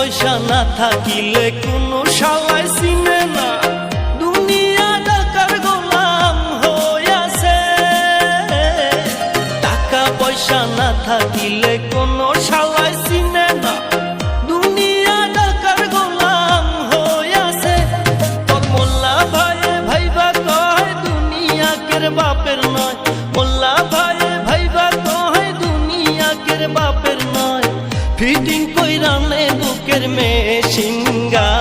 পয়সা না থাকিলে কোনো শালায় চিনে না, দুনিয়া টাকার গোলাম হইয়াছে। টাকা পয়সা না থাকিলে কোনো শালায় চিনে না, দুনিয়া টাকার গোলাম হইয়াছে। তোর মোল্লা ভাইয়ে ভাইবা কয় দুনিয়া কের বাপের নয়, মোল্লা ভাইয়ে ভাইবা কয় দুনিয়া কের বাপের নয়। ফিটিং কইরা নে বুকের মেশিন গান